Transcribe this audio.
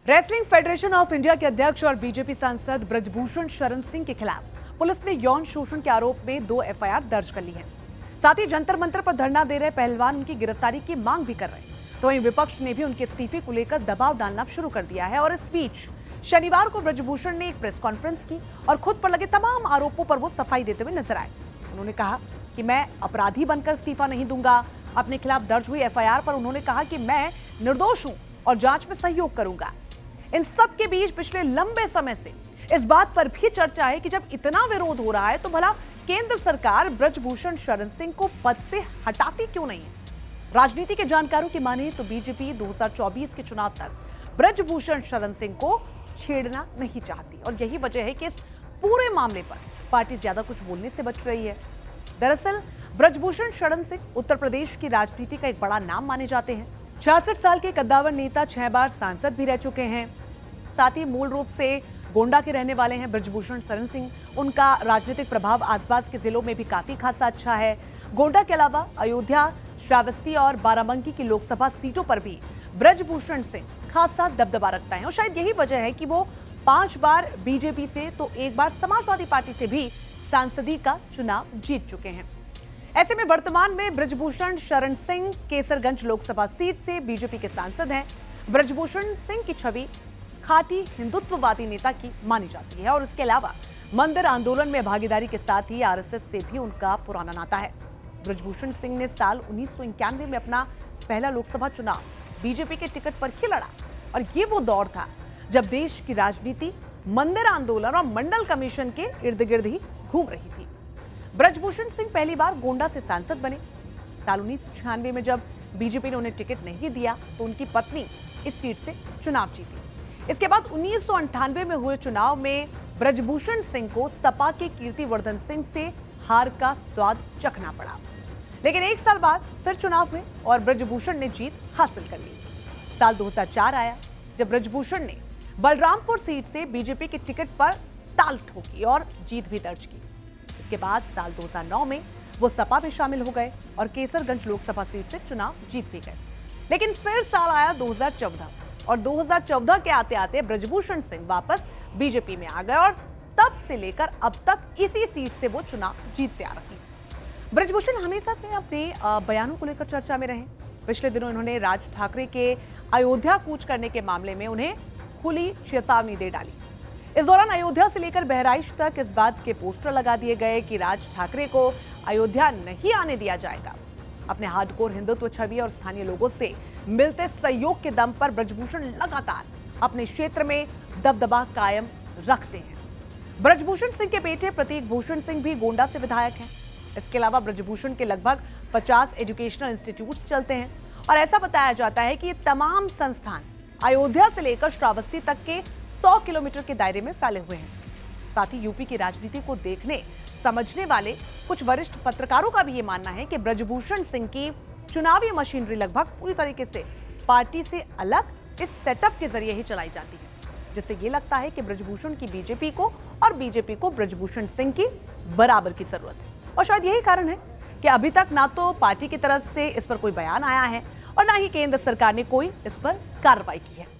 Wrestling federation of India के अध्यक्ष और बीजेपी सांसद ब्रजभूषण शरण सिंह के खिलाफ पुलिस ने यौन शोषण के आरोप में 2 एफआईआर दर्ज कर ली है। साथ ही जंतर मंतर पर धरना दे रहे पहलवान उनकी गिरफ्तारी की मांग भी कर रहे हैं। तो वहीं विपक्ष ने भी उनके इस्तीफे को लेकर दबाव डालना शुरू कर दिया है। और इस बीच शनिवार को ब्रजभूषण ने एक प्रेस कॉन्फ्रेंस की और खुद पर लगे तमाम आरोपों पर वो सफाई देते हुए नजर आए। उन्होंने कहा कि मैं अपराधी बनकर इस्तीफा नहीं दूंगा। अपने खिलाफ दर्ज हुई एफआईआर पर उन्होंने कहा कि मैं निर्दोष हूं और जांच में सहयोग करूंगा। इन सब के बीच पिछले लंबे समय से इस बात पर भी चर्चा है कि जब इतना विरोध हो रहा है तो भला केंद्र सरकार ब्रजभूषण शरण सिंह को पद से हटाती क्यों नहीं है। राजनीति के जानकारों की माने तो बीजेपी 2024 के चुनाव तक ब्रजभूषण शरण सिंह को छेड़ना नहीं चाहती और यही वजह है कि इस पूरे मामले पर पार्टी ज्यादा कुछ बोलने से बच रही है। दरअसल ब्रजभूषण शरण सिंह उत्तर प्रदेश की राजनीति का एक बड़ा नाम माने जाते हैं। 66 साल के कद्दावर नेता 6 बार सांसद भी रह चुके हैं। साथ ही मूल रूप से गोंडा के रहने वाले हैं ब्रजभूषण शरण सिंह। उनका राजनीतिक प्रभाव आसपास के जिलों में भी काफी खासा अच्छा है। गोंडा के अलावा अयोध्या, श्रावस्ती और बाराबंकी की लोकसभा सीटों पर भी ब्रजभूषण सिंह खासा दबदबा रखता है और शायद यही वजह है कि वो 5 बार बीजेपी से तो 1 बार समाजवादी पार्टी से भी सांसदी का चुनाव जीत चुके हैं। ऐसे में वर्तमान में ब्रजभूषण शरण सिंह केसरगंज लोकसभा सीट से बीजेपी के सांसद हैं। ब्रजभूषण सिंह की छवि खाटी हिंदुत्ववादी नेता की मानी जाती है और इसके अलावा मंदिर आंदोलन में भागीदारी के साथ ही आरएसएस से भी उनका पुराना नाता है। ब्रजभूषण सिंह ने साल 1991 में अपना पहला लोकसभा चुनाव बीजेपी के टिकट पर ही लड़ा और ये वो दौर था जब देश की राजनीति मंदिर आंदोलन और मंडल कमीशन के इर्द गिर्द ही घूम रही थी। ब्रजभूषण सिंह पहली बार गोंडा से सांसद बने। साल 1996 में जब बीजेपी ने उन्हें टिकट नहीं दिया तो उनकी पत्नी इस सीट से चुनाव जीती। इसके बाद 1998 में हुए चुनाव में ब्रजभूषण सिंह को सपा के कीर्तिवर्धन सिंह से हार का स्वाद चखना पड़ा। लेकिन 1 साल बाद फिर चुनाव हुए और ब्रजभूषण ने जीत हासिल कर ली। साल 2004 आया जब ब्रजभूषण ने बलरामपुर सीट से बीजेपी के टिकट पर ताल ठोकी और जीत भी दर्ज की। इसके बाद साल 2009 में वो सपा में शामिल हो गए और केसरगंज लोकसभा सीट से चुनाव जीत भी गए। लेकिन फिर साल आया 2014 और 2014 के आते आते ब्रजभूषण सिंह वापस बीजेपी में आ गए और तब से लेकर अब तक इसी सीट से वो चुनाव जीतते आ रहे हैं। ब्रजभूषण हमेशा से अपने बयानों को लेकर चर्चा में रहे। पिछले दिनों इन्होंने राज ठाकरे के अयोध्या कूच करने के मामले में उन्हें खुली चेतावनी दे डाली। इस दौरान अयोध्या से लेकर बहराइच तक इस बात के पोस्टर लगा दिए गए कि राज ठाकरे को अयोध्या नहीं आने दिया जाएगा। अपने हार्डकोर हिंदुत्व छवि और स्थानीय लोगों से मिलते सहयोग के दम पर ब्रजभूषण लगातार अपने क्षेत्र में दबदबा कायम रखते हैं। ब्रजभूषण सिंह के बेटे प्रतीक भूषण सिंह भी गोंडा से विधायक हैं। इसके अलावा ब्रजभूषण के लगभग 50 एजुकेशनल इंस्टीट्यूट्स चलते हैं और ऐसा बताया जाता है कि ये तमाम संस्थान अयोध्या से लेकर श्रावस्ती तक के 100 किलोमीटर के दायरे में फैले हुए हैं। साथ ही यूपी की राजनीति को देखने समझने वाले कुछ वरिष्ठ पत्रकारों का भी ये मानना है कि ब्रजभूषण सिंह की चुनावी मशीनरी लगभग पूरी तरीके से पार्टी से अलग इस सेटअप के जरिए ही चलाई जाती है, जिससे ये लगता है कि ब्रजभूषण की बीजेपी को और बीजेपी को ब्रजभूषण सिंह की बराबर की जरूरत है। और शायद यही कारण है कि अभी तक ना तो पार्टी की तरफ से इस पर कोई बयान आया है और ना ही केंद्र सरकार ने कोई इस पर कार्रवाई की है।